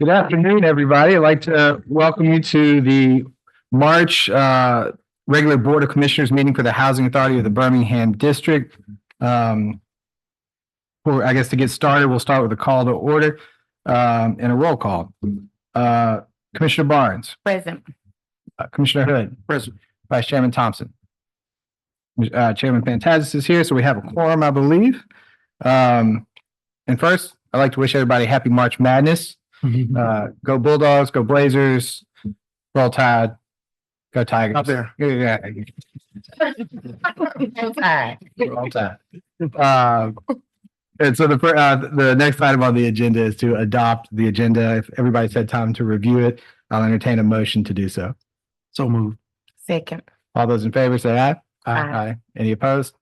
Good afternoon, everybody. I'd like to welcome you to the March regular Board of Commissioners meeting for the Housing Authority of the Birmingham District. I guess to get started, we'll start with a call to order and a roll call. Commissioner Barnes. Present. Commissioner Hood. Present. Vice Chairman Thompson. Chairman Fantasis is here, so we have a quorum, I believe. And first, I'd like to wish everybody happy March Madness. Go Bulldogs, go Blazers, roll Tide, go Tigers. Up there. Yeah. Roll Tide. And so the next item on the agenda is to adopt the agenda. If everybody's had time to review it, I'll entertain a motion to do so. So moved. Second. All those in favor say aye. Aye. Any opposed?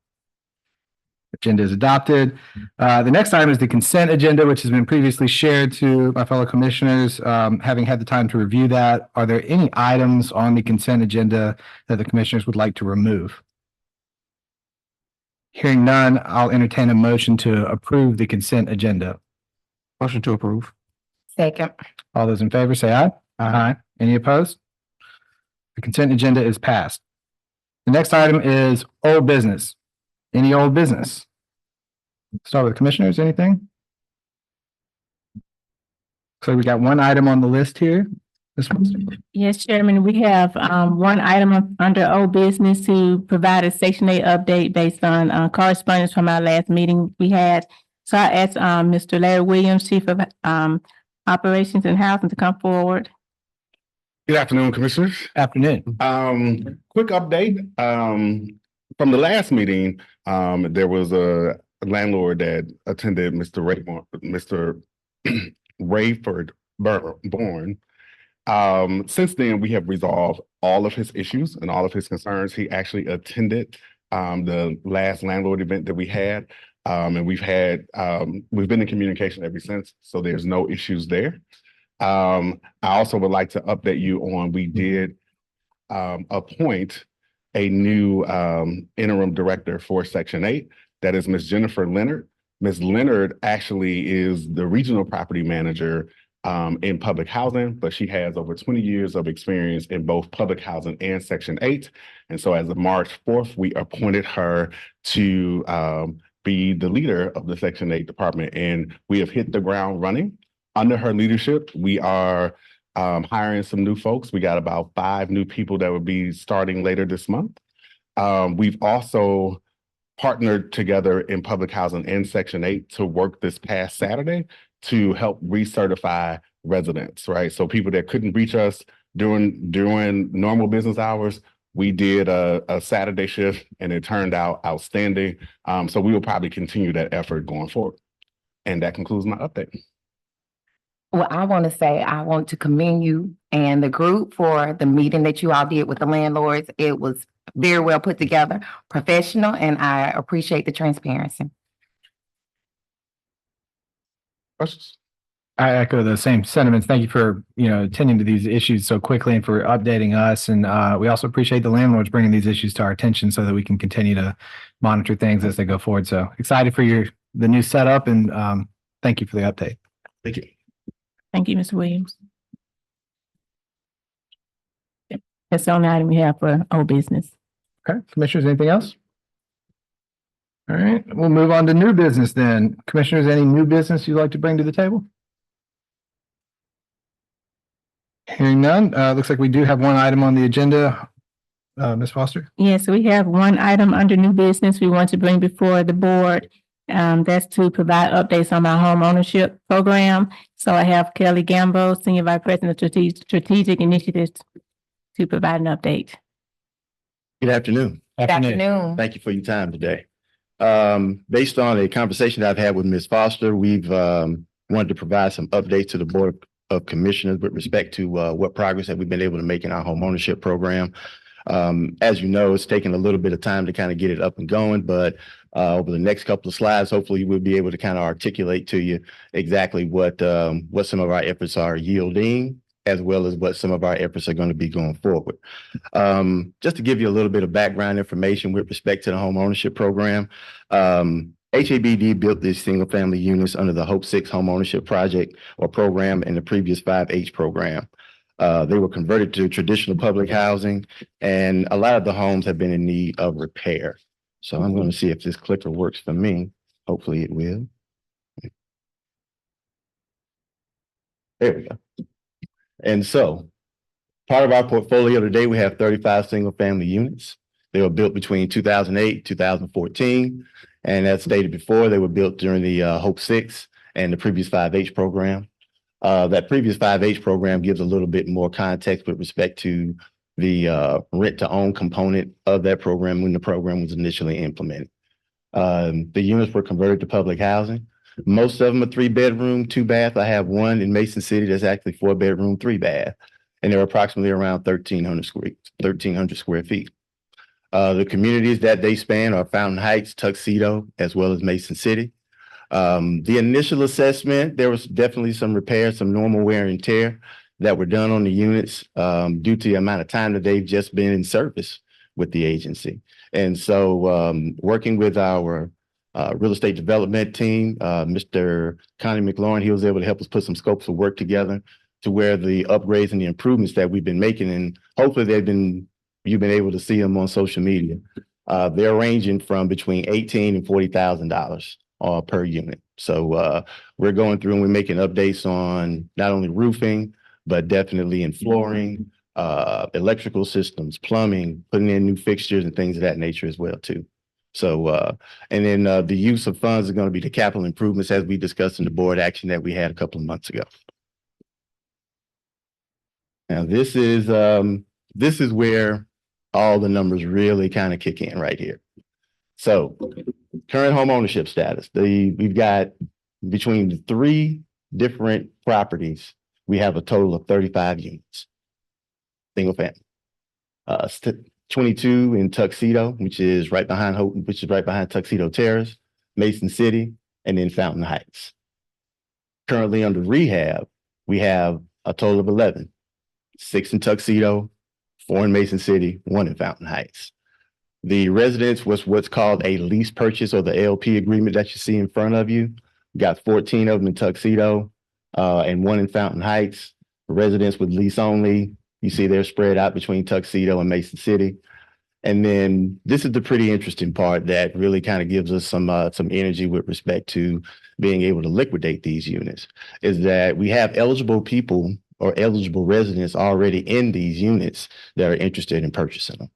Agenda is adopted. The next item is the consent agenda, which has been previously shared to my fellow commissioners. Having had the time to review that, are there any items on the consent agenda that the commissioners would like to remove? Hearing none, I'll entertain a motion to approve the consent agenda. Motion to approve. Second. All those in favor say aye. Aye. Any opposed? The consent agenda is passed. The next item is old business. Any old business? Start with commissioners, anything? So we got one item on the list here. Ms. Foster. Yes, Chairman, we have one item under old business to provide a Section 8 update based on correspondence from our last meeting we had. So I asked Mr. Larry Williams, Chief of Operations and Housing, to come forward. Good afternoon, Commissioners. Afternoon. Quick update. From the last meeting, there was a landlord that attended Mr. Rayford Bourne. Since then, we have resolved all of his issues and all of his concerns. He actually attended the last landlord event that we had, and we've been in communication ever since, so there's no issues there. I also would like to update you on, we did appoint a new interim director for Section 8. That is Ms. Jennifer Leonard. Ms. Leonard actually is the regional property manager in public housing, but she has over 20 years of experience in both public housing and Section 8. And so as of March 4th, we appointed her to be the leader of the Section 8 department, and we have hit the ground running. Under her leadership, we are hiring some new folks. We got about 5 new people that will be starting later this month. We've also partnered together in public housing and Section 8 to work this past Saturday to help recertify residents, right? So people that couldn't reach us during normal business hours, we did a Saturday shift and it turned out outstanding. So we will probably continue that effort going forward. And that concludes my update. Well, I want to commend you and the group for the meeting that you all did with the landlords. It was very well put together, professional, and I appreciate the transparency. Questions? I echo the same sentiments. Thank you for, attending to these issues so quickly and for updating us. And we also appreciate the landlords bringing these issues to our attention so that we can continue to monitor things as they go forward. So excited for the new setup, and thank you for the update. Thank you. Thank you, Mr. Williams. That's the only item we have for old business. Okay, commissioners, anything else? All right, we'll move on to new business then. Commissioners, any new business you'd like to bring to the table? Hearing none, looks like we do have one item on the agenda. Ms. Foster? Yes, we have one item under new business we want to bring before the board. That's to provide updates on my home ownership program. So I have Kelly Gambo, Senior Vice President of Strategic Initiatives, to provide an update. Good afternoon. Good afternoon. Thank you for your time today. Based on a conversation that I've had with Ms. Foster, we've wanted to provide some updates to the Board of Commissioners with respect to what progress that we've been able to make in our home ownership program. As you know, it's taken a little bit of time to kind of get it up and going, but over the next couple of slides, hopefully we'll be able to kind of articulate to you exactly what some of our efforts are yielding, as well as what some of our efforts are going to be going forward. Just to give you a little bit of background information with respect to the home ownership program, HABD built these single-family units under the Hope 6 homeownership project or program and the previous 5H program. They were converted to traditional public housing, and a lot of the homes have been in need of repair. So I'm going to see if this clicker works for me. Hopefully it will. There we go. And so part of our portfolio today, we have 35 single-family units. They were built between 2008, 2014. And as stated before, they were built during the Hope 6 and the previous 5H program. That previous 5H program gives a little bit more context with respect to the rent-to-own component of that program when the program was initially implemented. The units were converted to public housing. Most of them are 3-bedroom, 2-bath. I have one in Mason City that's actually 4-bedroom, 3-bath. And they're approximately around 1,300 square feet. The communities that they span are Fountain Heights, Tuxedo, as well as Mason City. The initial assessment, there was definitely some repairs, some normal wear and tear that were done on the units due to the amount of time that they've just been in service with the agency. And so working with our real estate development team, Mr. Connie McLaurin, he was able to help us put some scopes of work together to where the upgrades and the improvements that we've been making, and hopefully you've been able to see them on social media. They're ranging from between $18,000 and $40,000 per unit. So we're going through and we're making updates on not only roofing, but definitely in flooring, electrical systems, plumbing, putting in new fixtures and things of that nature as well too. So, and then the use of funds are going to be the capital improvements as we discussed in the board action that we had a couple of months ago. Now this is where all the numbers really kind of kick in right here. So current home ownership status, we've got between the 3 different properties, we have a total of 35 units, single family. 22 in Tuxedo, which is right behind Tuxedo Terrace, Mason City, and then Fountain Heights. Currently under rehab, we have a total of 11, 6 in Tuxedo, 4 in Mason City, 1 in Fountain Heights. The residence was what's called a lease purchase or the LP agreement that you see in front of you. We got 14 of them in Tuxedo and 1 in Fountain Heights. Residents with lease only, you see they're spread out between Tuxedo and Mason City. And then this is the pretty interesting part that really kind of gives us some energy with respect to being able to liquidate these units, is that we have eligible people or eligible residents already in these units that are interested in purchasing them.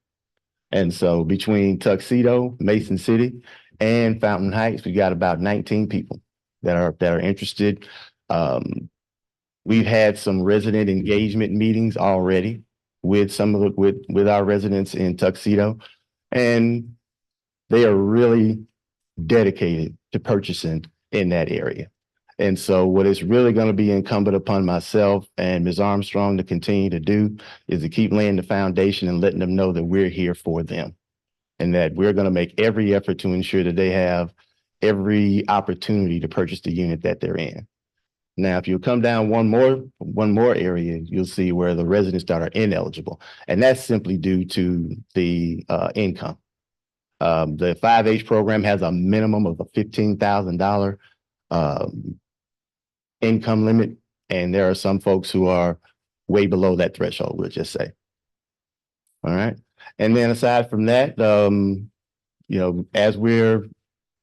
And so between Tuxedo, Mason City, and Fountain Heights, we got about 19 people that are interested. We've had some resident engagement meetings already with some of with our residents in Tuxedo, and they are really dedicated to purchasing in that area. And so what is really going to be incumbent upon myself and Ms. Armstrong to continue to do is to keep laying the foundation and letting them know that we're here for them and that we're going to make every effort to ensure that they have every opportunity to purchase the unit that they're in. Now, if you come down one more area, you'll see where the residents that are ineligible, and that's simply due to the income. The 5H program has a minimum of a $15,000 income limit, and there are some folks who are way below that threshold, we'll just say. All right. And then aside from that, you know, as we're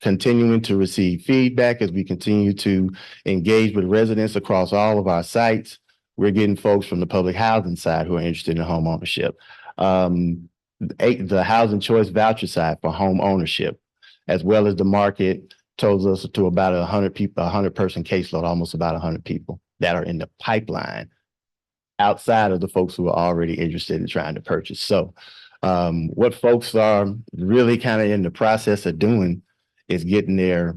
continuing to receive feedback, as we continue to engage with residents across all of our sites, we're getting folks from the public housing side who are interested in home ownership. The housing choice voucher side for home ownership, as well as the market, tells us to about 100 people, 100-person caseload, almost about 100 people that are in the pipeline outside of the folks who are already interested in trying to purchase. So what folks are really kind of in the process of doing is getting their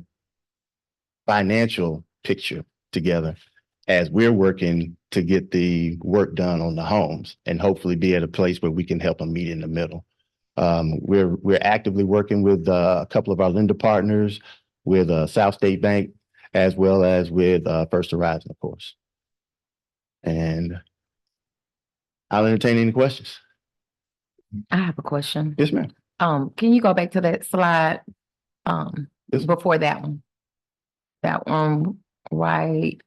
financial picture together as we're working to get the work done on the homes and hopefully be at a place where we can help them meet in the middle. We're actively working with a couple of our lender partners, with South State Bank, as well as with First Horizon, of course. And I'll entertain any questions. I have a question. Yes, ma'am. Can you go back to that slide before that one. That one, right?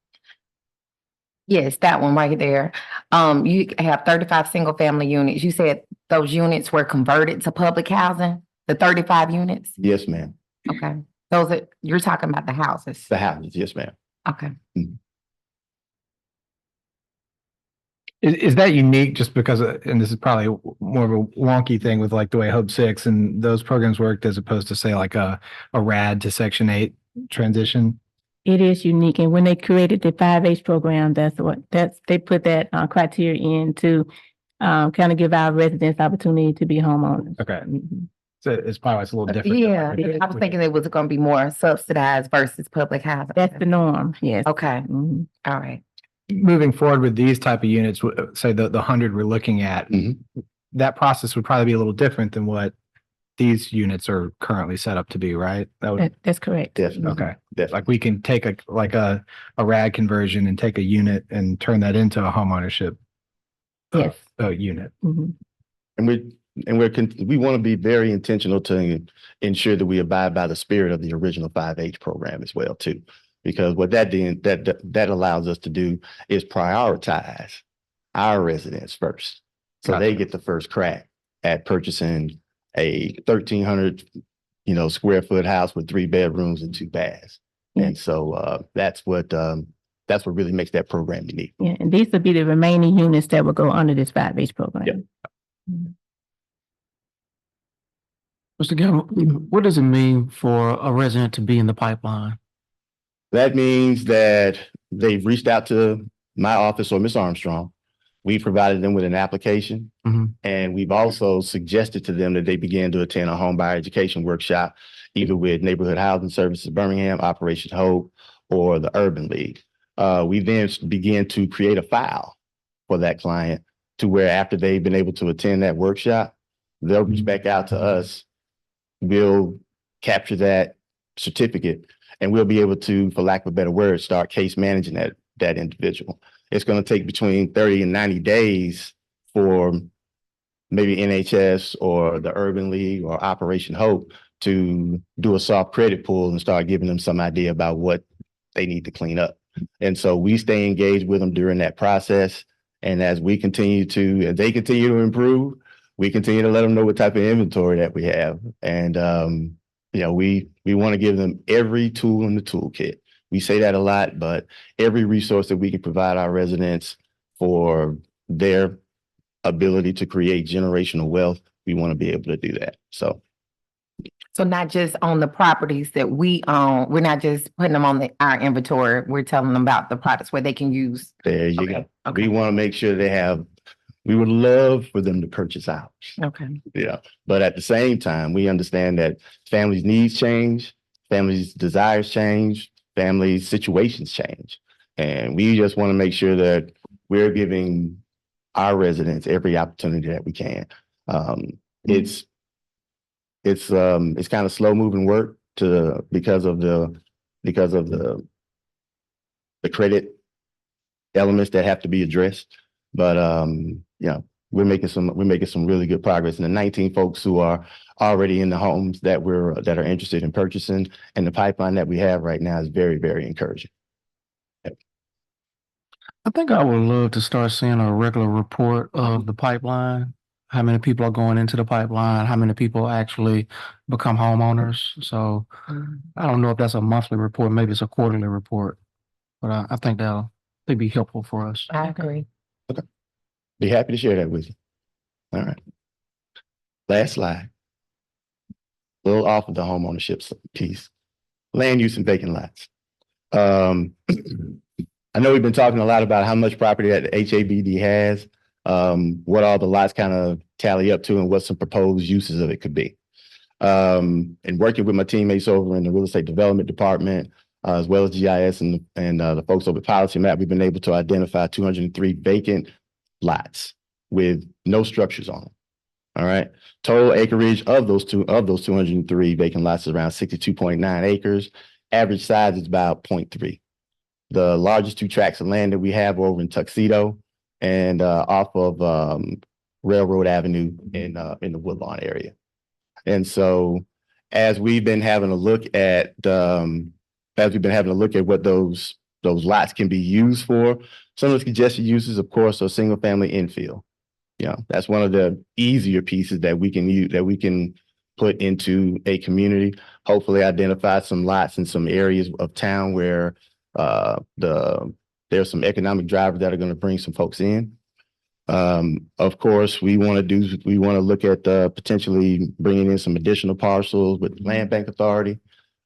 Yes, that one right there. You have 35 single-family units. You said those units were converted to public housing, the 35 units? Yes, ma'am. Okay. Those are, you're talking about the houses? The houses, yes, ma'am. Okay. Is that unique just because, and this is probably more of a wonky thing with like the way Hub 6 and those programs worked as opposed to say like a RAD to Section 8 transition? It is unique, and when they created the 5H program, they put that criteria in to kind of give our residents opportunity to be homeowners. Okay. Mhm. So it's probably it's a little different. Yeah, than I was thinking it was gonna be more subsidized versus public housing. That's the norm, yes. Okay, Mhm. all right. Moving forward with these type of units, say the 100 we're looking at, Mhm. that process would probably be a little different than what these units are currently set up to be, right? That would, That's correct. Definitely. okay. Definitely. Like we can take a RAD conversion and take a unit and turn that into a homeownership Yes. unit. Mhm. And we want to be very intentional to ensure that we abide by the spirit of the original 5H program as well too, because what that allows us to do is prioritize our residents first, so they get the first crack at purchasing a 1,300 square foot house with 3 bedrooms and 2 baths, and so that's what really makes that program unique. Yeah, and these would be the remaining units that will go under this 5H program. Yep. Mhm. Mr. Gamble, what does it mean for a resident to be in the pipeline? That means that they've reached out to my office or Ms. Armstrong. We provided them with an application, Mhm. and we've also suggested to them that they begin to attend a home buyer education workshop, either with Neighborhood Housing Services Birmingham, Operation Hope, or the Urban League. We then begin to create a file for that client to where after they've been able to attend that workshop, they'll reach back out to us. We'll capture that certificate, and we'll be able to, for lack of a better word, start case managing that individual. It's going to take between 30 and 90 days for maybe NHS or the Urban League or Operation Hope to do a soft credit pull and start giving them some idea about what they need to clean up. And so we stay engaged with them during that process. And as they continue to improve, we continue to let them know what type of inventory that we have. And, we want to give them every tool in the toolkit. We say that a lot, but every resource that we can provide our residents for their ability to create generational wealth, we want to be able to do that. So not just on the properties that we own, we're not just putting them on our inventory, we're telling them about the products where they can use. there you Okay, go. okay. We want to make sure we would love for them to purchase ours. Okay. Yeah. But at the same time, we understand that families' needs change, families' desires change, families' situations change. And we just want to make sure that we're giving our residents every opportunity that we can. It's kind of slow moving work because of the credit elements that have to be addressed. But we're making some really good progress. And the 19 folks who are already in the homes that are interested in purchasing, and the pipeline that we have right now is very, very encouraging. I think I would love to start seeing a regular report of the pipeline. How many people are going into the pipeline? How many people actually become homeowners? So I don't know if that's a monthly report, maybe it's a quarterly report, but I think that'll be helpful for us. I agree. Be happy to share that with you. All right. Last slide. A little off of the homeownership piece. Land use and vacant lots. I know we've been talking a lot about how much property that the HABD has, what all the lots kind of tally up to, and what some proposed uses of it could be. And working with my teammates over in the real estate development department, as well as GIS and the folks over at Policy Map, we've been able to identify 203 vacant lots with no structures on them. All right. Total acreage of those 203 vacant lots is around 62.9 acres. Average size is about 0.3. The largest 2 tracts of land that we have are over in Tuxedo and off of Railroad Avenue in the Woodlawn area. And so as we've been having a look at what those lots can be used for, some of the suggested uses, of course, are single family infill. That's one of the easier pieces that we can use, that we can put into a community. Hopefully identify some lots in some areas of town where there's some economic drivers that are going to bring some folks in. Of course, we want to look at potentially bringing in some additional parcels with Land Bank Authority.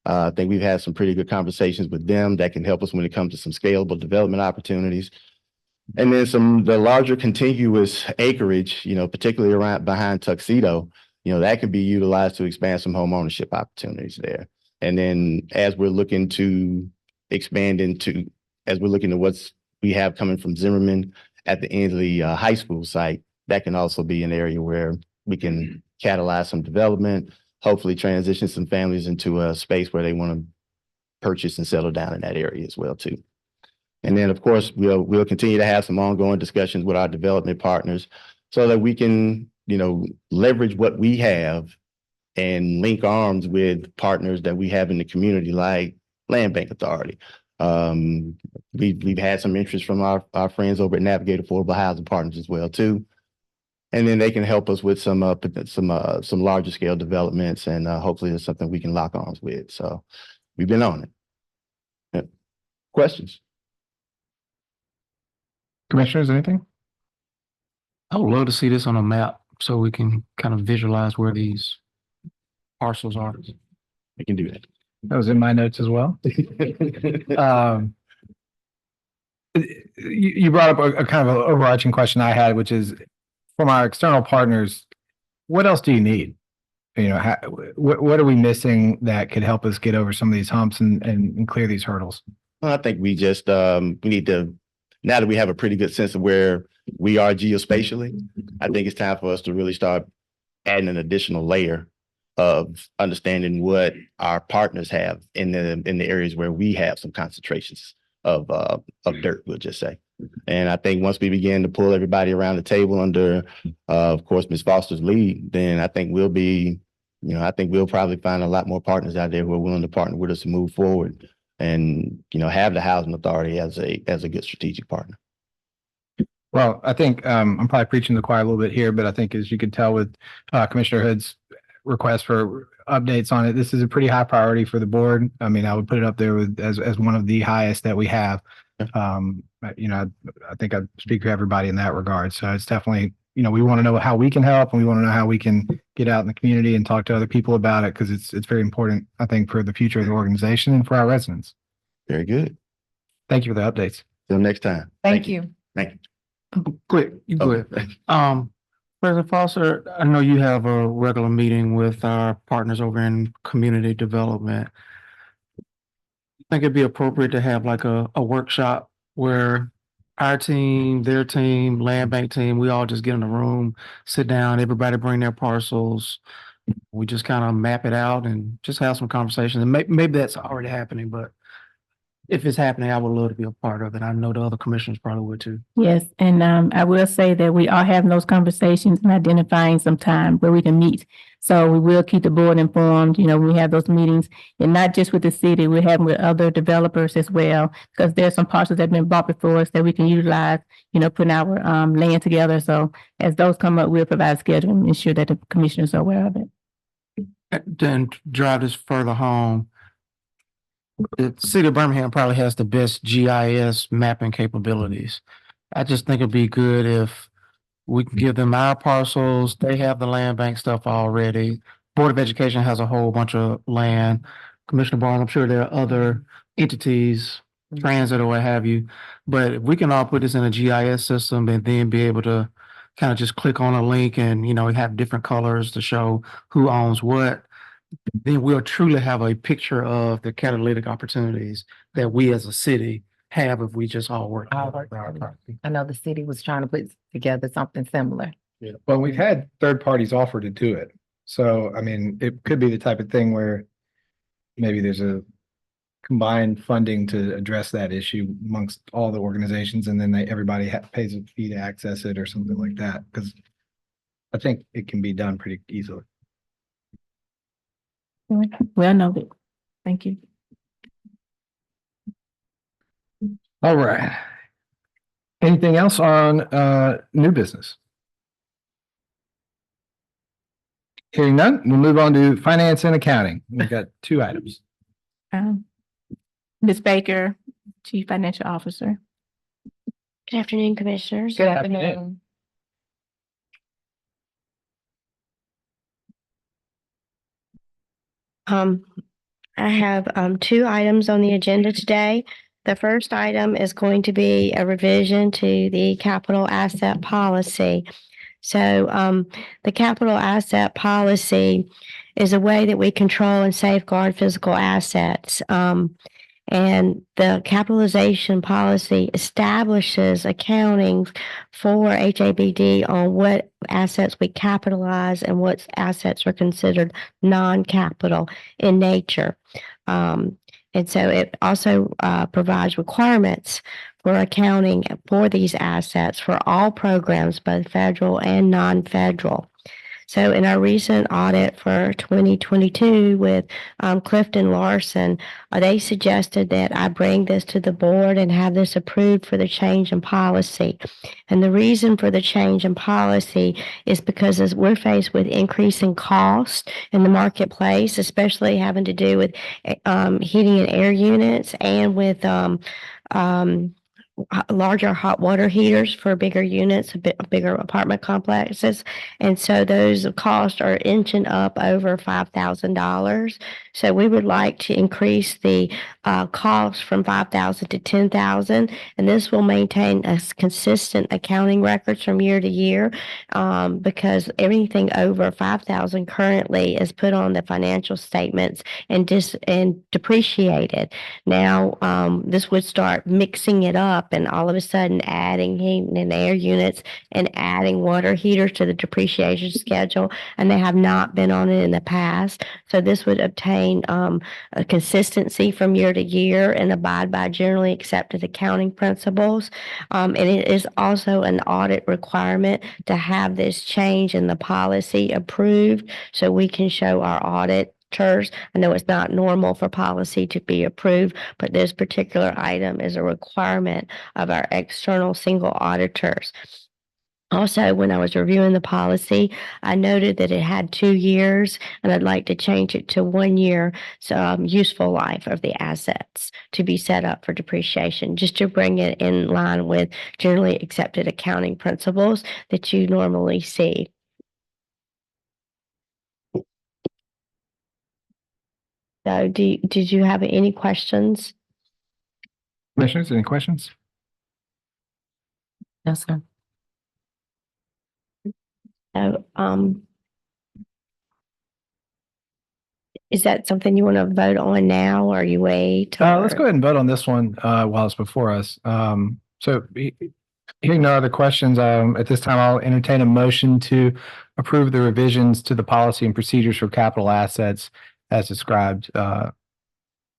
I think we've had some pretty good conversations with them that can help us when it comes to some scalable development opportunities. And then the larger contiguous acreage, particularly around behind Tuxedo, that can be utilized to expand some home ownership opportunities there. And then as we're looking to what we have coming from Zimmerman at the Inslee High School site, that can also be an area where we can catalyze some development, hopefully transition some families into a space where they want to purchase and settle down in that area as well too. And then, of course, we'll continue to have some ongoing discussions with our development partners so that we can, leverage what we have and link arms with partners that we have in the community, like Land Bank Authority. We've had some interest from our friends over at Navigate Affordable Housing Partners as well too. And then they can help us with some larger scale developments, and hopefully it's something we can lock arms with. So we've been on it. Yeah. Questions? Commissioners, anything? I would love to see this on a map so we can kind of visualize where these parcels are. We can do that. That was in my notes as well. You brought up a kind of an overarching question I had, which is from our external partners, what else do you need? What are we missing that could help us get over some of these humps and clear these hurdles? Well, I think we just we need to, now that we have a pretty good sense of where we are geospatially, I think it's time for us to really start adding an additional layer of understanding what our partners have in the areas where we have some concentrations of dirt, we'll just say. And I think once we begin to pull everybody around the table under, of course, Ms. Foster's lead, then I think we'll probably find a lot more partners out there who are willing to partner with us to move forward and, have the housing authority as a good strategic partner. Well, I think I'm probably preaching to the choir a little bit here, but I think as you can tell with Commissioner Hood's request for updates on it, this is a pretty high priority for the board. I mean, I would put it up there as one of the highest that we have. I think I speak for everybody in that regard. So it's definitely, we want to know how we can help, and we want to know how we can get out in the community and talk to other people about it, because it's very important, I think, for the future of the organization and for our residents. Very good. Thank you for the updates. Till next time. Thank you. Thank you. Quick, you go ahead. President Foster, I know you have a regular meeting with our partners over in community development. I think it'd be appropriate to have like a workshop where our team, their team, land bank team, we all just get in a room, sit down, everybody bring their parcels. We just kind of map it out and just have some conversations. And maybe that's already happening, but if it's happening, I would love to be a part of it. I know the other commissioners probably would too. Yes, and I will say that we are having those conversations and identifying some time where we can meet. So we will keep the board informed, when we have those meetings, and not just with the city, we're having with other developers as well, because there's some parcels that have been bought before us that we can utilize, putting our land together. So as those come up, we'll provide a schedule and ensure that the commissioners are aware of it. Then drive this further home. The city of Birmingham probably has the best GIS mapping capabilities. I just think it'd be good if we can give them our parcels. They have the land bank stuff already. Board of Education has a whole bunch of land. Commissioner Barnes, I'm sure there are other entities, transit or what have you. But if we can all put this in a GIS system and then be able to kind of just click on a link and, have different colors to show who owns what, then we'll truly have a picture of the catalytic opportunities that we as a city have if we just all work together for our property. I know the city was trying to put together something similar. Yeah. Well, we've had third parties offer to do it. So, I mean, it could be the type of thing where maybe there's a combined funding to address that issue amongst all the organizations, and then everybody pays a fee to access it or something like that, because I think it can be done pretty easily. Well noted. Thank you. All right. Anything else on new business? Hearing none, we'll move on to finance and accounting. We've got two items. Ms. Baker, Chief Financial Officer. Good afternoon, Commissioners. Good afternoon. afternoon. I have two items on the agenda today. The first item is going to be a revision to the capital asset policy. So the capital asset policy is a way that we control and safeguard physical assets. And the capitalization policy establishes accounting for HABD on what assets we capitalize and what assets are considered non-capital in nature. And so it also provides requirements for accounting for these assets for all programs, both federal and non-federal. So in our recent audit for 2022 with Clifton Larson, they suggested that I bring this to the board and have this approved for the change in policy. And the reason for the change in policy is because as we're faced with increasing costs in the marketplace, especially having to do with heating and air units and with larger hot water heaters for bigger units, bigger apartment complexes. And so those costs are inching up over $5,000. So we would like to increase the cost from $5,000 to $10,000. And this will maintain a consistent accounting records from year to year because everything over $5,000 currently is put on the financial statements and depreciated. Now, this would start mixing it up and all of a sudden adding heating and air units and adding water heaters to the depreciation schedule. And they have not been on it in the past. So this would obtain a consistency from year to year and abide by generally accepted accounting principles. And it is also an audit requirement to have this change in the policy approved so we can show our audit. I know it's not normal for policy to be approved, but this particular item is a requirement of our external single auditors. Also, when I was reviewing the policy, I noted that it had 2 years, and I'd like to change it to 1 year useful life of the assets to be set up for depreciation, just to bring it in line with generally accepted accounting principles that you normally see. So did you have any questions? Commissioners, any questions? Yes, sir. So, is that something you want to vote on now or you wait? Let's go ahead and vote on this one while it's before us. Hearing no other questions, at this time, I'll entertain a motion to approve the revisions to the policy and procedures for capital assets as described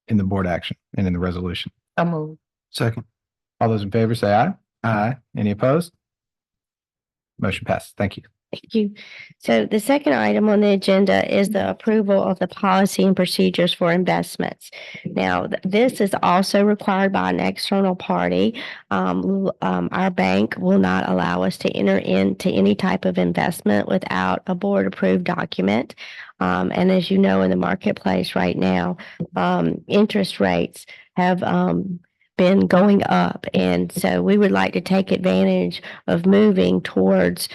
in the board action and in the resolution. I'll move. Second. All those in favor say aye. Aye. Any opposed? Motion passes. Thank you. Thank you. So the second item on the agenda is the approval of the policy and procedures for investments. Now, this is also required by an external party. Our bank will not allow us to enter into any type of investment without a board-approved document. And as you know, in the marketplace right now, interest rates have been going up. And so we would like to take advantage of moving towards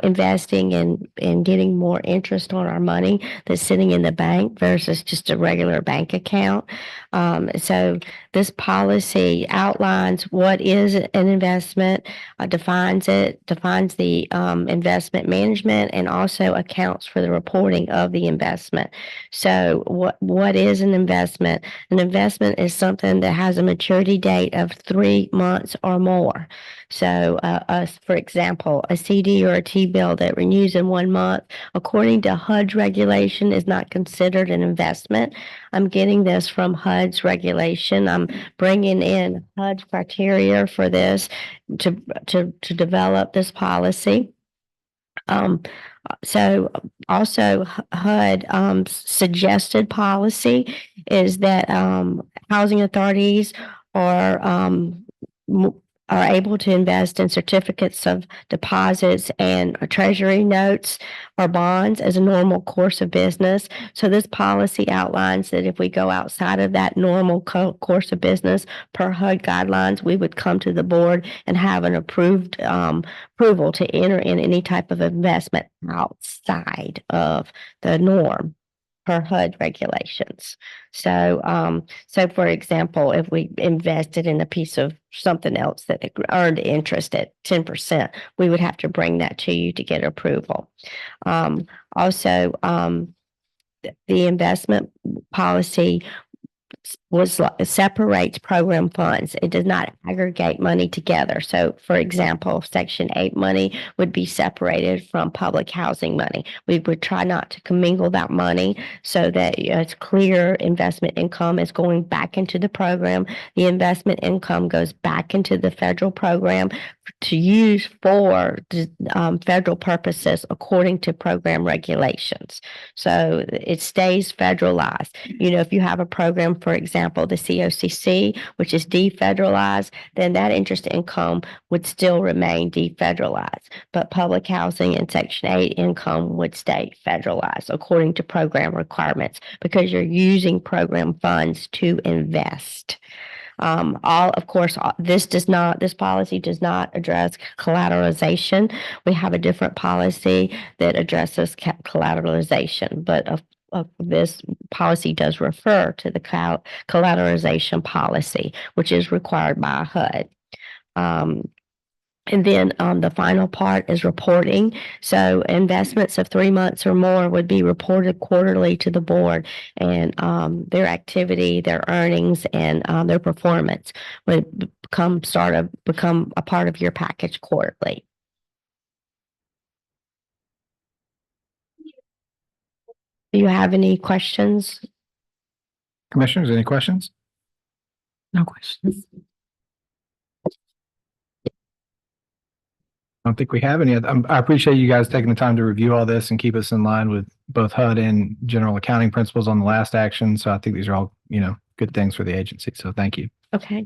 investing and getting more interest on our money that's sitting in the bank versus just a regular bank account. So this policy outlines what is an investment, defines it, defines the investment management, and also accounts for the reporting of the investment. So what is an investment? An investment is something that has a maturity date of 3 months or more. So, for example, a CD or a T-bill that renews in 1 month, according to HUD's regulation, is not considered an investment. I'm getting this from HUD's regulation. I'm bringing in HUD's criteria for this to develop this policy. So also HUD suggested policy is that housing authorities are are able to invest in certificates of deposits and treasury notes or bonds as a normal course of business. So this policy outlines that if we go outside of that normal course of business per HUD guidelines, we would come to the board and have an approved approval to enter in any type of investment outside of the norm per HUD regulations. So, so for example, if we invested in a piece of something else that earned interest at 10%, we would have to bring that to you to get approval. Also, the investment policy separates program funds. It does not aggregate money together. So, for example, Section 8 money would be separated from public housing money. We would try not to commingle that money so that it's clear investment income is going back into the program. The investment income goes back into the federal program to use for federal purposes according to program regulations. So it stays federalized. You know, if you have a program, for example, the COCC, which is defederalized, then that interest income would still remain defederalized. But public housing and Section 8 income would stay federalized according to program requirements because you're using program funds to invest. Of course, this policy does not address collateralization. We have a different policy that addresses collateralization, but this policy does refer to the collateralization policy, which is required by HUD. And then the final part is reporting. So investments of 3 months or more would be reported quarterly to the board, and their activity, their earnings, and their performance would become a part of your package quarterly. Do you have any questions? Commissioners, any questions? No questions. I don't think we have any. I appreciate you guys taking the time to review all this and keep us in line with both HUD and general accounting principles on the last action. So I think these are all, good things for the agency. So thank you. Okay.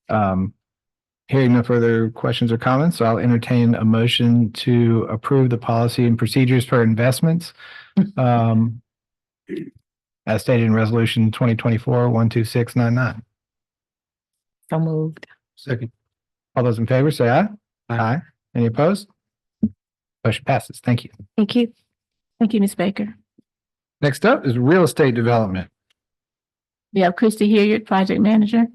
Hearing no further questions or comments, so I'll entertain a motion to approve the policy and procedures for investments. As stated in resolution 2024-12699. So moved. Second. All those in favor say aye. Aye. Any opposed? Motion passes. Thank you. Thank you. Thank you, Ms. Baker. Next up is real estate development. We have Christy Hilliard, Project Manager.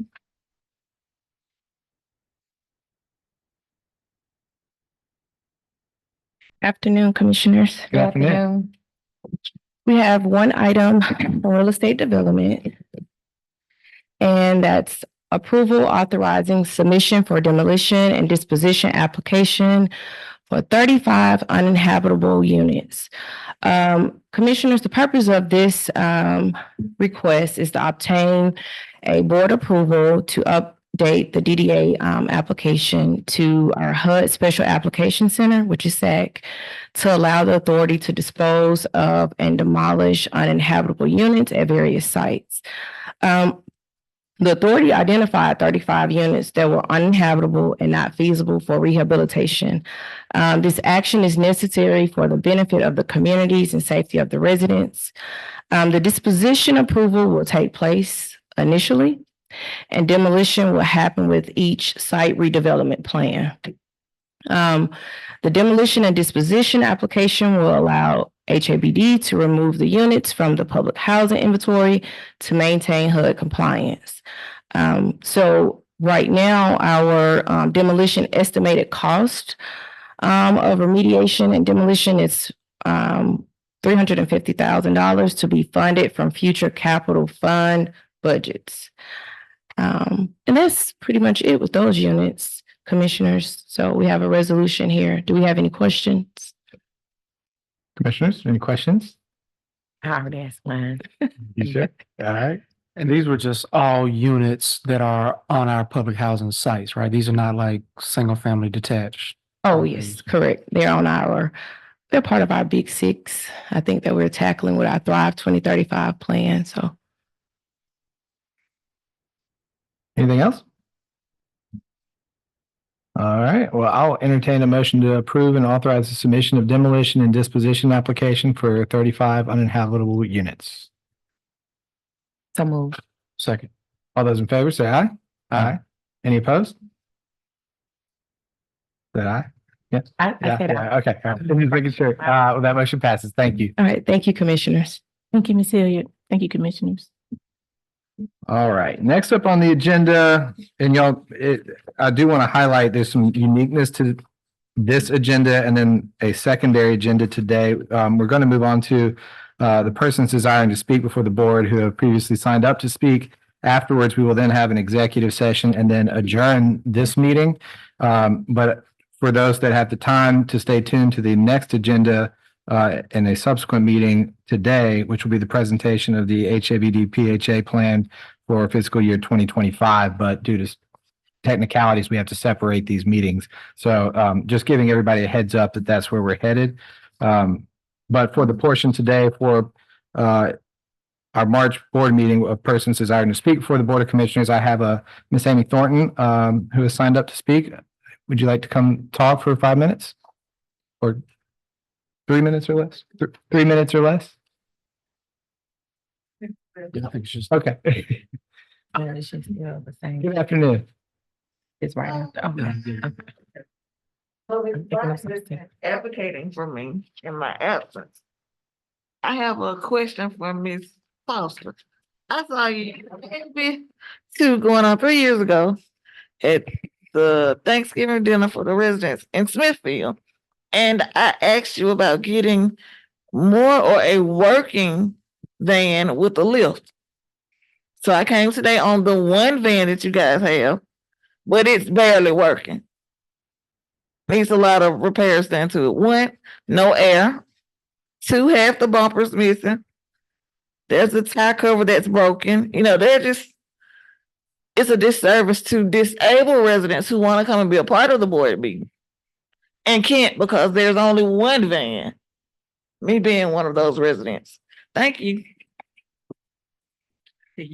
Afternoon, Commissioners. Good afternoon. We have one item for real estate development, and that's approval authorizing submission for demolition and disposition application for 35 uninhabitable units. Commissioners, the purpose of this request is to obtain a board approval to update the DDA application to our HUD Special Application Center, which is SAC, to allow the authority to dispose of and demolish uninhabitable units at various sites. The authority identified 35 units that were uninhabitable and not feasible for rehabilitation. This action is necessary for the benefit of the communities and safety of the residents. The disposition approval will take place initially, and demolition will happen with each site redevelopment plan. The demolition and disposition application will allow HABD to remove the units from the public housing inventory to maintain HUD compliance. So right now, our demolition estimated cost of remediation and demolition is $350,000 to be funded from future capital fund budgets. And that's pretty much it with those units, Commissioners. So we have a resolution here. Do we have any questions? Commissioners, any questions? I already asked mine. You sure? All right. And these were just all units that are on our public housing sites, right? These are not like single family detached. Oh, yes, correct. They're part of our Big Six, I think that we're tackling with our Thrive 2035 plan, so. Anything else? All right, well, I'll entertain a motion to approve and authorize the submission of demolition and disposition application for 35 uninhabitable units. So move. Second. All those in favor say aye. Aye. Any opposed? Said aye? Yes. I said aye. Okay, all right. Just making sure. Well, that motion passes. Thank you. All right, thank you, commissioners. Thank you, Ms. Hilliard. Thank you, commissioners. All right, next up on the agenda, and I do want to highlight, there's some uniqueness to this agenda and then a secondary agenda today. We're going to move on to the persons desiring to speak before the board who have previously signed up to speak. Afterwards, we will then have an executive session and then adjourn this meeting. But for those that have the time to stay tuned to the next agenda in a subsequent meeting today, which will be the presentation of the HABD PHA plan for fiscal year 2025. But due to technicalities, we have to separate these meetings. So just giving everybody a heads up that that's where we're headed. But for the portion today for our March board meeting of persons desiring to speak before the Board of Commissioners, I have Miss Amy Thornton who has signed up to speak. Would you like to come talk for 5 minutes? Or 3 minutes or less? 3 minutes or less? Yeah, I think it's just. Okay. It's just still the same. Good afternoon. It's right after. Okay. Well, Ms. Bryson is advocating for me in my absence. I have a question for Ms. Foster. I saw you maybe going on 3 years ago at the Thanksgiving dinner for the residents in Smithfield. And I asked you about getting more or a working van with a lift. So I came today on the one van that you guys have, but it's barely working. Needs a lot of repairs done to it. 1, no air. 2, half the bumpers missing. There's a tire cover that's broken. You know, it's a disservice to disabled residents who want to come and be a part of the board meeting and can't because there's only one van. Me being one of those residents. Thank you. So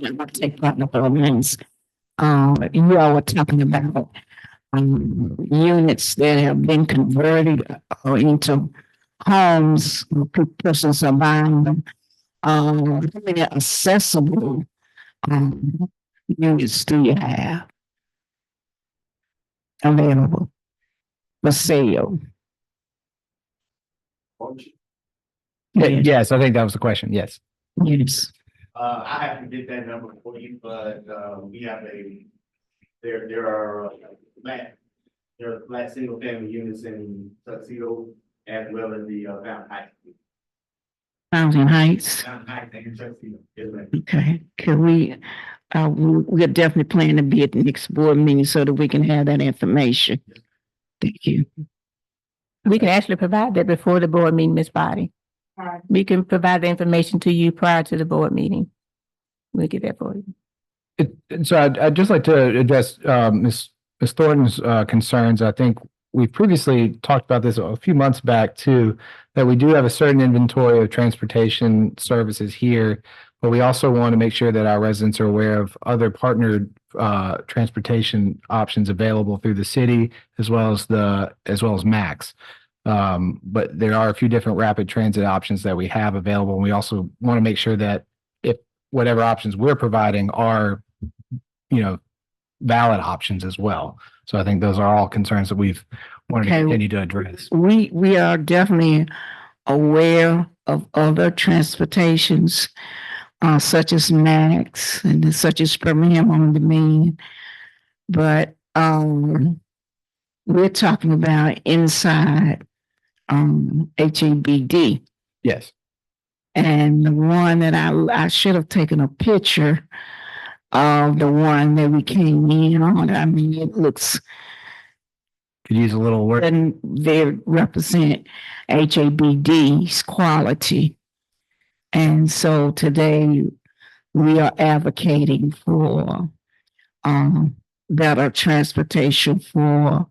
I'm gonna take part of the means. You all were talking about units that have been converted into homes, persons are buying them. How many accessible units do you have available for sale? Yes, I think that was the question. Yes. Yes. I have to get that number for you, but we have there are flat single family units in Tuxedo as well as the Fountain Heights. Fountain Heights. Fountain Heights and Tuxedo. Yes, ma'am. Okay, can we're definitely planning to be at the next board meeting so that we can have that information. Thank you. We can actually provide that before the board meeting, Ms. Body. We can provide the information to you prior to the board meeting. We'll get that for you. So I'd just like to address Ms. Thornton's concerns. I think we previously talked about this a few months back too, that we do have a certain inventory of transportation services here, but we also want to make sure that our residents are aware of other partnered transportation options available through the city as well as Max. But there are a few different rapid transit options that we have available. And we also want to make sure that if whatever options we're providing are, valid options as well. So I think those are all concerns that we've wanted to continue to address. We are definitely aware of other transportations, such as Max and such as Birmingham on Demand. But we're talking about inside HABD. Yes. And the one that I should have taken a picture of the one that we came in on. I mean, it looks Could use a little word. And they represent HABD's quality. And so today we are advocating for better transportation for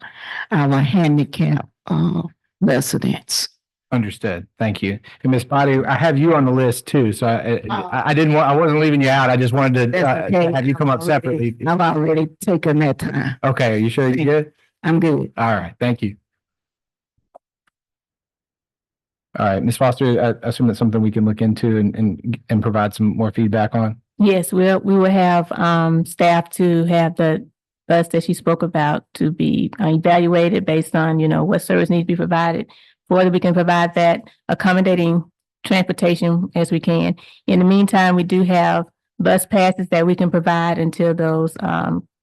our handicapped residents. Understood. Thank you. And Ms. Body, I have you on the list too, so I didn't want, I wasn't leaving you out. I just wanted to That's okay. have you come up separately. I've already taken that time. Okay, are you sure you're good? I'm good. All right, thank you. All right, Ms. Foster, I assume that's something we can look into and provide some more feedback on. Yes, we will have staff to have the bus that she spoke about to be evaluated based on, what service needs to be provided. For that we can provide that accommodating transportation as we can. In the meantime, we do have bus passes that we can provide until those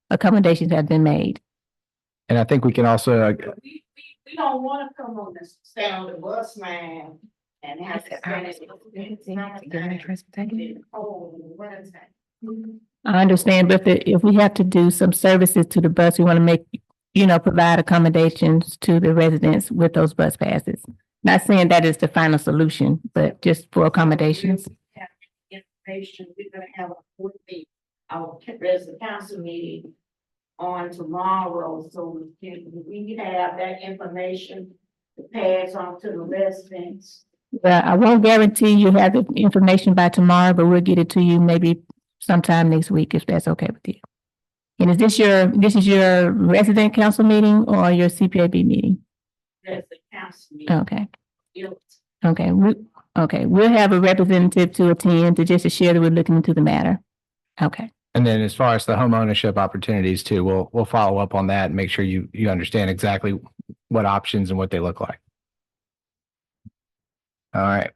accommodations have been made. And I think we can also, We don't want to come on this, stay on the bus line and have to I understand, but if we have to do some services to the bus, we want to make, provide accommodations to the residents with those bus passes. Not saying that is the final solution, but just for accommodations. Information, we're gonna have our resident council meeting on tomorrow, so we have that information to pass on to the residents. Well, I won't guarantee you have the information by tomorrow, but we'll get it to you maybe sometime next week, if that's okay with you. And is this your resident council meeting or your CPAB meeting? Resident council meeting. Okay. Okay, we'll have a representative to attend to share that we're looking into the matter. Okay. and then as far as the home ownership opportunities too, we'll follow up on that and make sure you understand exactly what options and what they look like. All right.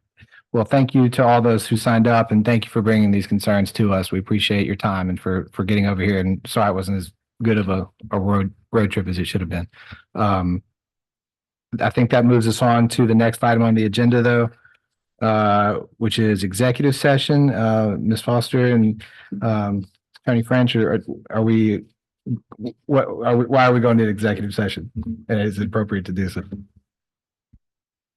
Well, thank you to all those who signed up, and thank you for bringing these concerns to us. We appreciate your time and for getting over here. And sorry it wasn't as good of a road trip as it should have been. I think that moves us on to the next item on the agenda, though, which is executive session. Ms. Foster and Attorney French, why are we going to executive session? And is it appropriate to do so?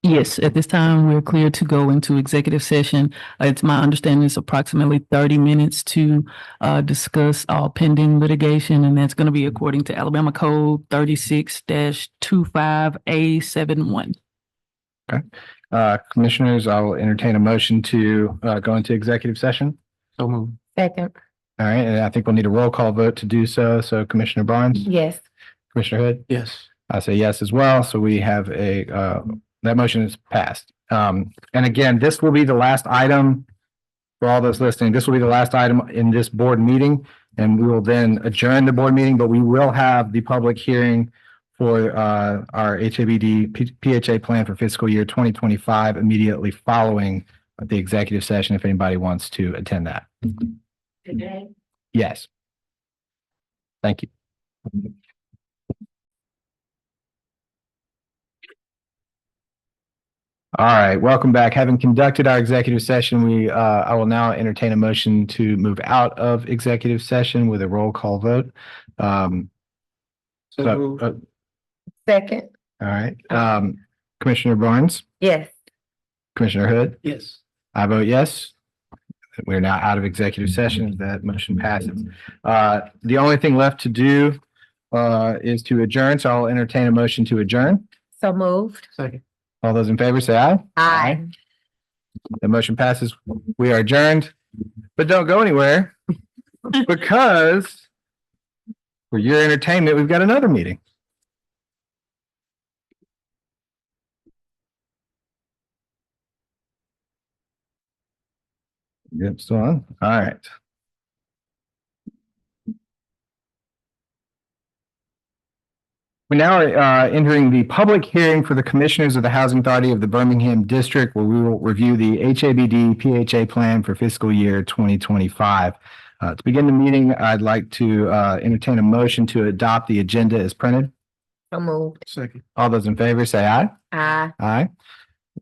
Yes, at this time, we're clear to go into executive session. It's my understanding it's approximately 30 minutes to discuss all pending litigation, and that's going to be according to Alabama Code 36-25A71. Okay. Commissioners, I'll entertain a motion to go into executive session. So moved. Second, All right, and I think we'll need a roll call vote to do so. So Commissioner Barnes, yes. Commissioner Hood, Yes. I say yes as well. So we have that motion is passed. And again, this will be the last item for all those listening. This will be the last item in this board meeting, and we will then adjourn the board meeting, but we will have the public hearing for our HABD PHA plan for fiscal year 2025 immediately following the executive session, if anybody wants to attend that. Today. Yes. Thank you. All right, welcome back. Having conducted our executive session, I will now entertain a motion to move out of executive session with a roll call vote. Second, All right, Commissioner Barnes, yes. Commissioner Hood, Yes. I vote yes. We're now out of executive session. That motion passes. The only thing left to do is to adjourn, so I'll entertain a motion to adjourn. So moved. Second. All those in favor say aye. Aye. The motion passes. We are adjourned, but don't go anywhere because for your entertainment, we've got another meeting. Yep, still on. All right. We now are entering the public hearing for the Commissioners of the Housing Authority of the Birmingham District, where we will review the HABD PHA plan for fiscal year 2025. To begin the meeting, I'd like to entertain a motion to adopt the agenda as printed. So moved. Second. All those in favor say aye. Aye. Aye.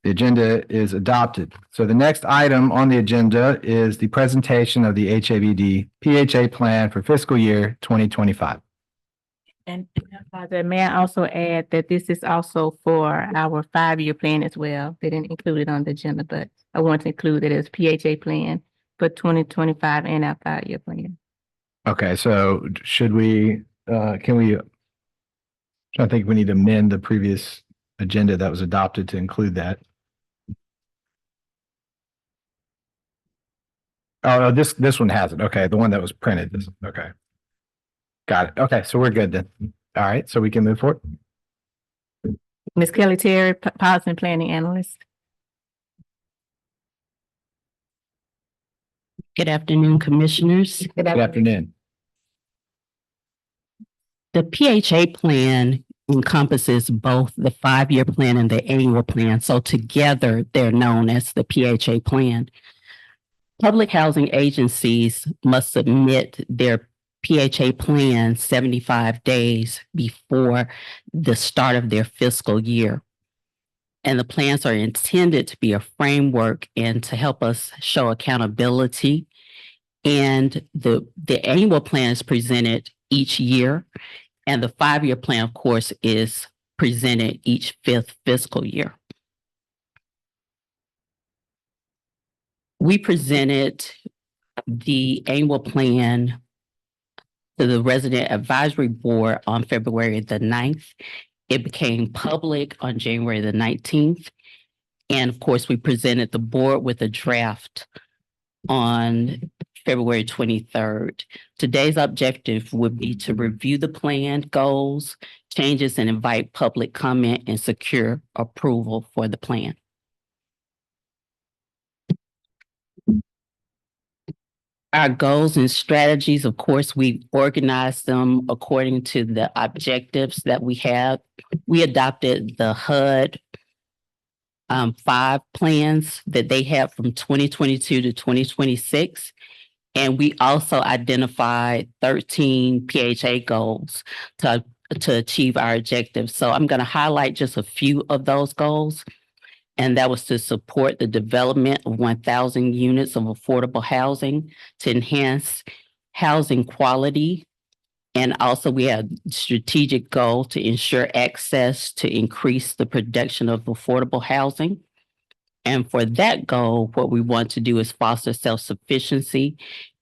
The agenda is adopted. So the next item on the agenda is the presentation of the HABD PHA plan for fiscal year 2025. And may I also add that this is also for our 5-year plan as well. They didn't include it on the agenda, but I want to include it as PHA plan for 2025 and our 5-year plan. Okay, so should we, can we, I think we need to amend the previous agenda that was adopted to include that. Oh, no, this one has it. Okay, the one that was printed. Okay. Got it. Okay, so we're good then. All right, so we can move forward. Ms. Kelly Terry, Policy and Planning Analyst. Good afternoon, Commissioners. Good afternoon. The PHA plan encompasses both the 5-year plan and the annual plan. So together, they're known as the PHA plan. Public housing agencies must submit their PHA plan 75 days before the start of their fiscal year. And the plans are intended to be a framework and to help us show accountability. And the annual plan is presented each year. And the 5-year plan, of course, is presented each 5th fiscal year. We presented the annual plan to the Resident Advisory Board on February the 9th. It became public on January the 19th. And of course, we presented the board with a draft on February 23rd. Today's objective would be to review the plan goals, changes, and invite public comment and secure approval for the plan. Our goals and strategies, of course, we organized them according to the objectives that we have. We adopted the HUD 5 plans that they have from 2022 to 2026. And we also identified 13 PHA goals to achieve our objectives. So I'm going to highlight just a few of those goals. And that was to support the development of 1,000 units of affordable housing, to enhance housing quality. And also we have strategic goal to ensure access to increase the production of affordable housing. And for that goal, what we want to do is foster self-sufficiency.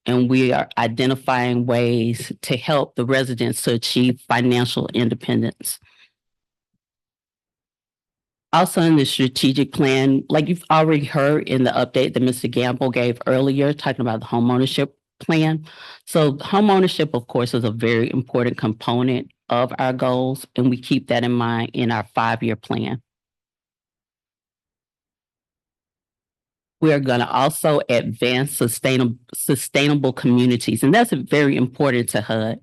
And we are identifying ways to help the residents to achieve financial independence. Also in the strategic plan, like you've already heard in the update that Mr. Gamble gave earlier, talking about the homeownership plan. So homeownership, of course, is a very important component of our goals, and we keep that in mind in our 5-year plan. We are going to also advance sustainable communities, and that's very important to HUD.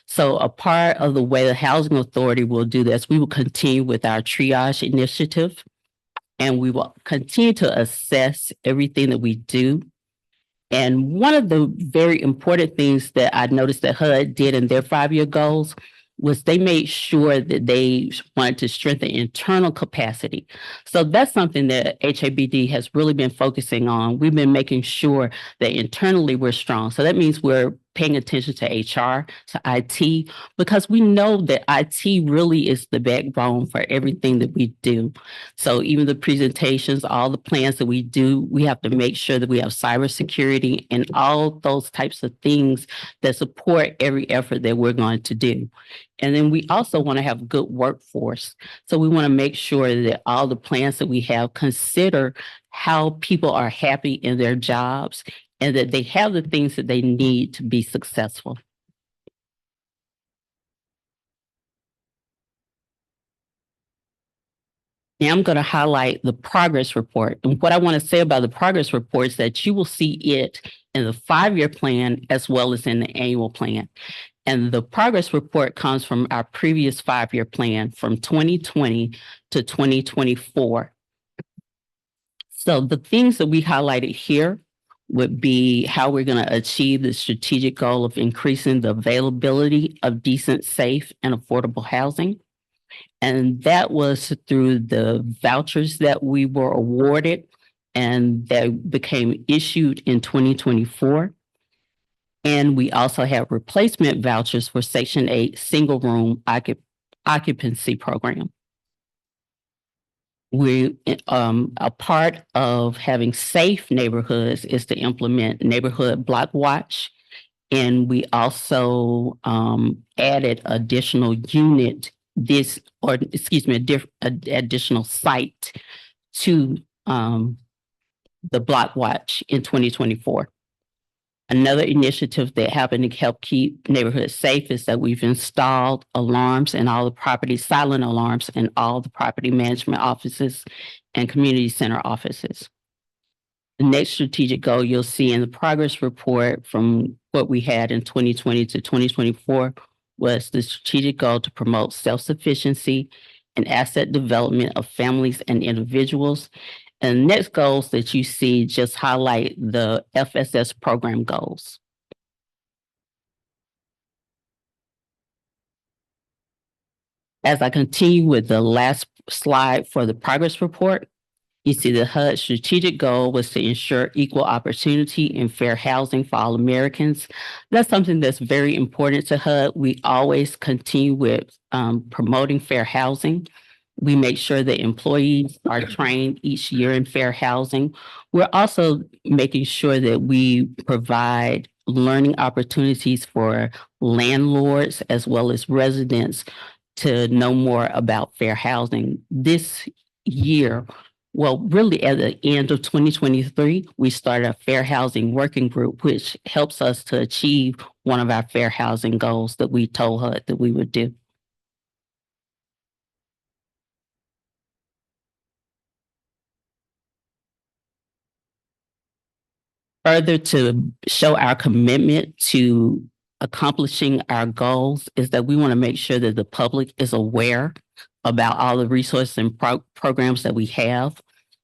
So a part of the way the Housing Authority will do this, we will continue with our triage initiative, and we will continue to assess everything that we do. And one of the very important things that I noticed that HUD did in their 5-year goals was they made sure that they wanted to strengthen internal capacity. So that's something that HABD has really been focusing on. We've been making sure that internally we're strong. So that means we're paying attention to HR, to IT, because we know that IT really is the backbone for everything that we do. So even the presentations, all the plans that we do, we have to make sure that we have cybersecurity and all those types of things that support every effort that we're going to do. And then we also want to have a good workforce. So we want to make sure that all the plans that we have consider how people are happy in their jobs and that they have the things that they need to be successful. Now I'm going to highlight the progress report. And what I want to say about the progress report is that you will see it in the 5-year plan as well as in the annual plan. And the progress report comes from our previous 5-year plan from 2020 to 2024. So the things that we highlighted here would be how we're going to achieve the strategic goal of increasing the availability of decent, safe, and affordable housing. And that was through the vouchers that we were awarded and that became issued in 2024. And we also have replacement vouchers for Section 8 single room occupancy program. A part of having safe neighborhoods is to implement neighborhood block watch. And we also added additional additional site to the block watch in 2024. Another initiative that happened to help keep neighborhoods safe is that we've installed alarms in all the property, silent alarms in all the property management offices and community center offices. The next strategic goal you'll see in the progress report from what we had in 2020 to 2024 was the strategic goal to promote self-sufficiency and asset development of families and individuals. And the next goals that you see just highlight the FSS program goals. As I continue with the last slide for the progress report, you see the HUD strategic goal was to ensure equal opportunity and fair housing for all Americans. That's something that's very important to HUD. We always continue with promoting fair housing. We make sure that employees are trained each year in fair housing. We're also making sure that we provide learning opportunities for landlords as well as residents to know more about fair housing. This year, well, really at the end of 2023, we started a fair housing working group, which helps us to achieve one of our fair housing goals that we told HUD that we would do. Further, to show our commitment to accomplishing our goals is that we want to make sure that the public is aware about all the resources and programs that we have.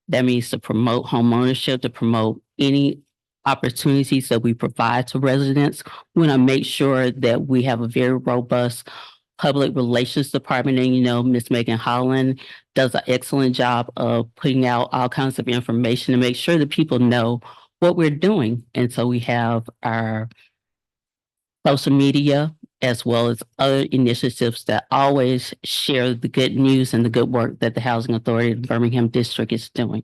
That means to promote homeownership, to promote any opportunities that we provide to residents. We want to make sure that we have a very robust public relations department. And, you know, Ms. Megan Holland does an excellent job of putting out all kinds of information to make sure that people know what we're doing. And so we have our social media as well as other initiatives that always share the good news and the good work that the Housing Authority of the Birmingham District is doing.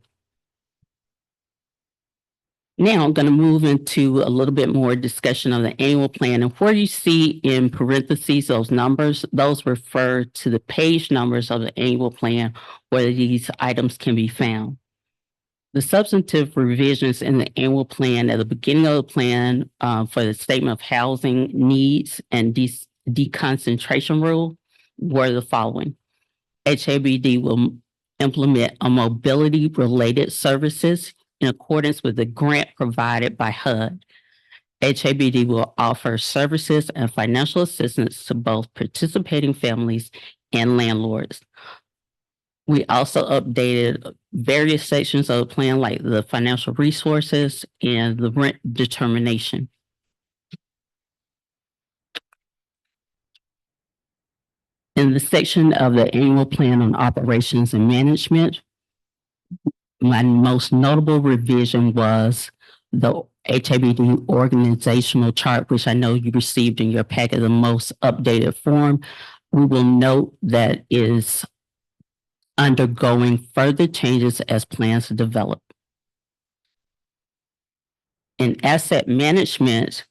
Now I'm going to move into a little bit more discussion of the annual plan. And where you see in parentheses those numbers, those refer to the page numbers of the annual plan where these items can be found. The substantive revisions in the annual plan at the beginning of the plan for the statement of housing needs and deconcentration rule were the following. HABD will implement a mobility related services in accordance with the grant provided by HUD. HABD will offer services and financial assistance to both participating families and landlords. We also updated various sections of the plan, like the financial resources and the rent determination. In the section of the annual plan on operations and management, my most notable revision was the HABD organizational chart, which I know you received in your packet, the most updated form. We will note that is undergoing further changes as plans are developed. In asset management,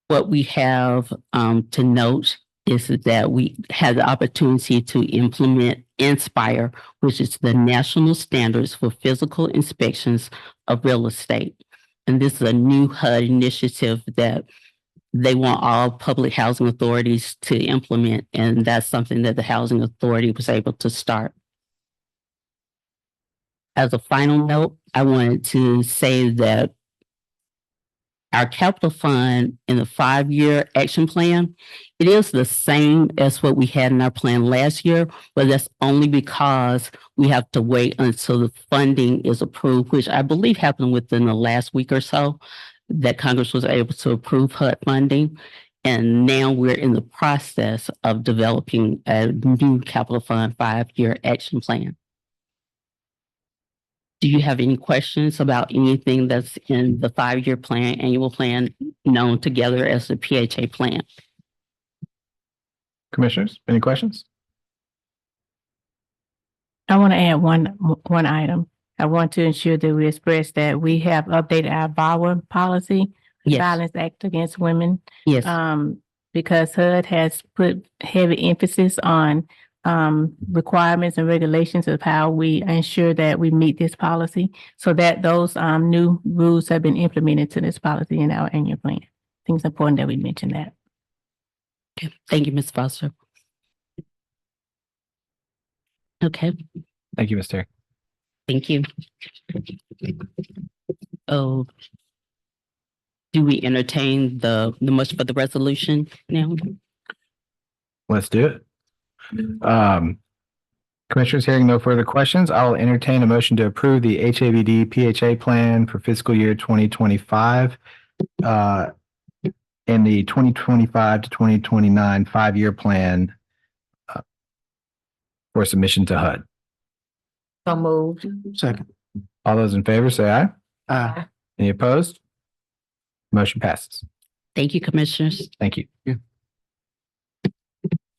what we have to note is that we had the opportunity to implement Inspire, which is the national standards for physical inspections of real estate. And this is a new HUD initiative that they want all public housing authorities to implement. And that's something that the Housing Authority was able to start. As a final note, I wanted to say that our capital fund in the 5-year action plan, it is the same as what we had in our plan last year, but that's only because we have to wait until the funding is approved, which I believe happened within the last week or so, that Congress was able to approve HUD funding. And now we're in the process of developing a new capital fund 5-year action plan. Do you have any questions about anything that's in the 5-year plan, annual plan, known together as the PHA plan? Commissioners, any questions? I want to add one item. I want to ensure that we express that we have updated our VAWA policy, Yes, Violence Act Against Women, yes. because HUD has put heavy emphasis on requirements and regulations of how we ensure that we meet this policy. So that those new rules have been implemented to this policy in our annual plan. I think it's important that we mention that. Okay. Thank you, Ms. Foster. Okay, Thank you, Ms. Terry. thank you. Oh, do we entertain the motion for the resolution now? Let's do it. Commissioners, hearing no further questions, I will entertain a motion to approve the HABD PHA plan for fiscal year 2025 and the 2025 to 2029 5-year plan for submission to HUD. So moved. Second. All those in favor say aye. Aye. Any opposed? Motion passes. Thank you, commissioners. Thank you.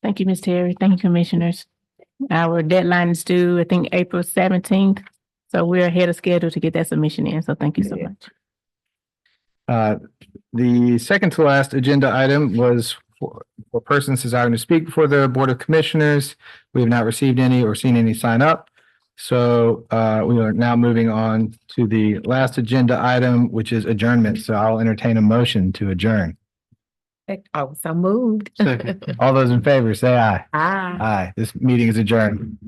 Thank you, Ms. Terry. Thank you, commissioners. Our deadline is due, I think, April 17th. So we're ahead of schedule to get that submission in. So thank you so much. The second to last agenda item was for persons desiring to speak before the Board of Commissioners. We have not received any or seen any sign up. So we are now moving on to the last agenda item, which is adjournment. So I'll entertain a motion to adjourn. Oh, so moved. Second. All those in favor, say aye. Aye. Aye. This meeting is adjourned.